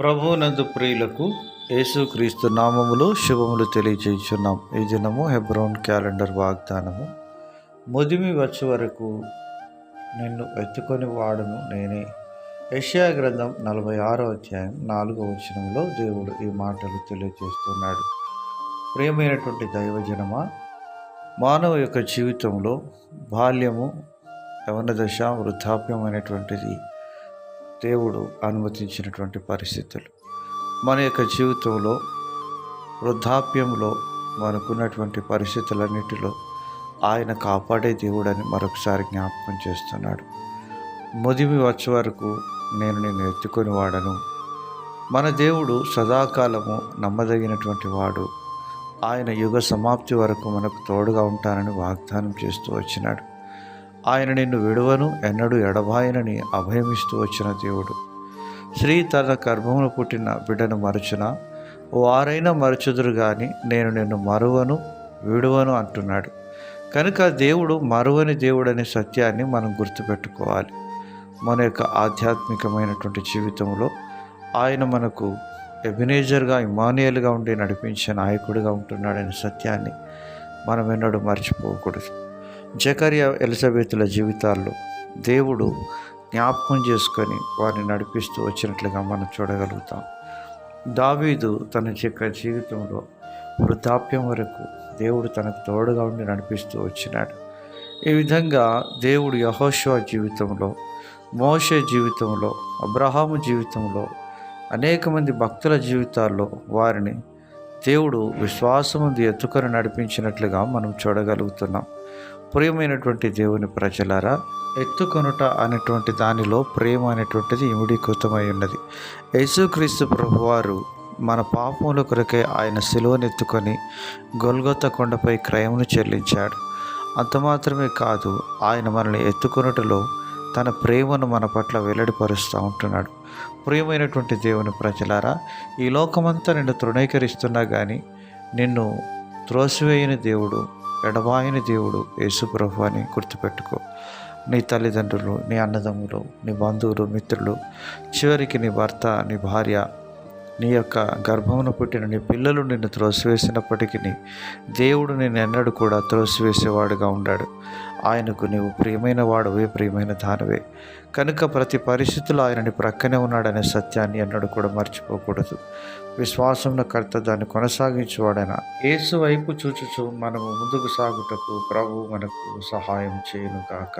ప్రభువునందు ప్రియులకు యేసుక్రీస్తు నామములు శుభములు తెలియజేయుచున్నాం. ఈ దినము హెబ్రోన్ క్యాలెండర్ వాగ్దానము. ముదిమి వచ్చే వరకు నిన్ను ఎత్తుకొని వాడును నేనే. యెషయా గ్రంథం 46వ అధ్యాయం 4వ వచనంలో దేవుడు ఈ మాటలు తెలియజేస్తున్నాడు. ప్రియమైనటువంటి దైవజనమా, మానవ యొక్క జీవితంలో బాల్యము, యవన దశ, వృద్ధాప్యం అనేటువంటిది దేవుడు అనుమతించినటువంటి పరిస్థితులు. మన యొక్క జీవితంలో వృద్ధాప్యంలో మనకున్నటువంటి పరిస్థితులన్నిటిలో ఆయన కాపాడే దేవుడని మరొకసారి జ్ఞాపకం చేస్తున్నాడు. ముదిమి వచ్చే వరకు నేను నిన్ను ఎత్తుకొని వాడను. మన దేవుడు సదాకాలము నమ్మదగినటువంటి వాడు. ఆయన యుగ సమాప్తి వరకు మనకు తోడుగా ఉంటానని వాగ్దానం చేస్తూ వచ్చినాడు. ఆయన నిన్ను విడువను, ఎన్నడూ ఎడబాయనని అభయమిస్తూ వచ్చిన దేవుడు. స్త్రీ తన గర్భమును పుట్టిన బిడ్డను మరచున, వారైనా మరచుదురు కానీ నేను నిన్ను మరువను, విడువను అంటున్నాడు. కనుక దేవుడు మరువని దేవుడనే సత్యాన్ని మనం గుర్తుపెట్టుకోవాలి. మన యొక్క ఆధ్యాత్మికమైనటువంటి జీవితంలో ఆయన మనకు ఎబినేజర్గా, ఇమానుయేలుగా ఉండి నడిపించే నాయకుడిగా ఉంటున్నాడనే సత్యాన్ని మనం ఎన్నడూ మర్చిపోకూడదు. జకర్యా, ఎలిజబెతుల జీవితాల్లో దేవుడు జ్ఞాపకం చేసుకొని వారిని నడిపిస్తూ వచ్చినట్లుగా మనం చూడగలుగుతాం. దావీదు తన యొక్క జీవితంలో వృద్ధాప్యం వరకు దేవుడు తనకు తోడుగా ఉండి నడిపిస్తూ వచ్చినాడు. ఈ విధంగా దేవుడు యెహోషువ జీవితంలో, మోషే జీవితంలో, అబ్రహాము జీవితంలో, అనేక మంది భక్తుల జీవితాల్లో వారిని దేవుడు విశ్వాసముందు ఎత్తుకొని నడిపించినట్లుగా మనం చూడగలుగుతున్నాం. ప్రియమైనటువంటి దేవుని ప్రజలారా, ఎత్తుకొనుట అనేటువంటి దానిలో ప్రేమ అనేటువంటిది ఇమిడీకృతమై ఉన్నది. యేసుక్రీస్తు ప్రభువారు మన పాపముల కొరకే ఆయన సిలువనెత్తుకొని గొల్గొతా కొండపై క్రయమును చెల్లించాడు. అంత మాత్రమే కాదు, ఆయన మనల్ని ఎత్తుకొనుటలో తన ప్రేమను మన పట్ల వెల్లడిపరుస్తూ ఉంటున్నాడు. ప్రియమైనటువంటి దేవుని ప్రజలారా, ఈ లోకమంతా నిన్ను తృణీకరిస్తున్నా కానీ నిన్ను త్రోసివేయని దేవుడు, ఎడబాయని దేవుడు యేసు ప్రభు అని గుర్తుపెట్టుకో. నీ తల్లిదండ్రులు, నీ అన్నదమ్ములు, నీ బంధువులు, మిత్రులు, చివరికి నీ భర్త, నీ భార్య, నీ యొక్క గర్భమును పుట్టిన నీ పిల్లలు నిన్ను త్రోసివేసినప్పటికీ దేవుడు నిన్ను ఎన్నడూ కూడా త్రోసివేసేవాడుగా ఉన్నాడు. ఆయనకు నీవు ప్రియమైన వాడవే, ప్రియమైన దానవే. కనుక ప్రతి పరిస్థితుల్లో ఆయనని ప్రక్కనే ఉన్నాడనే సత్యాన్ని ఎన్నడూ కూడా మర్చిపోకూడదు. విశ్వాసంలో కర్త, దాన్ని కొనసాగించేవాడైన యేసు వైపు చూచుచు మనము ముందుకు సాగుటకు ప్రభు మనకు సహాయం చేయును గాక.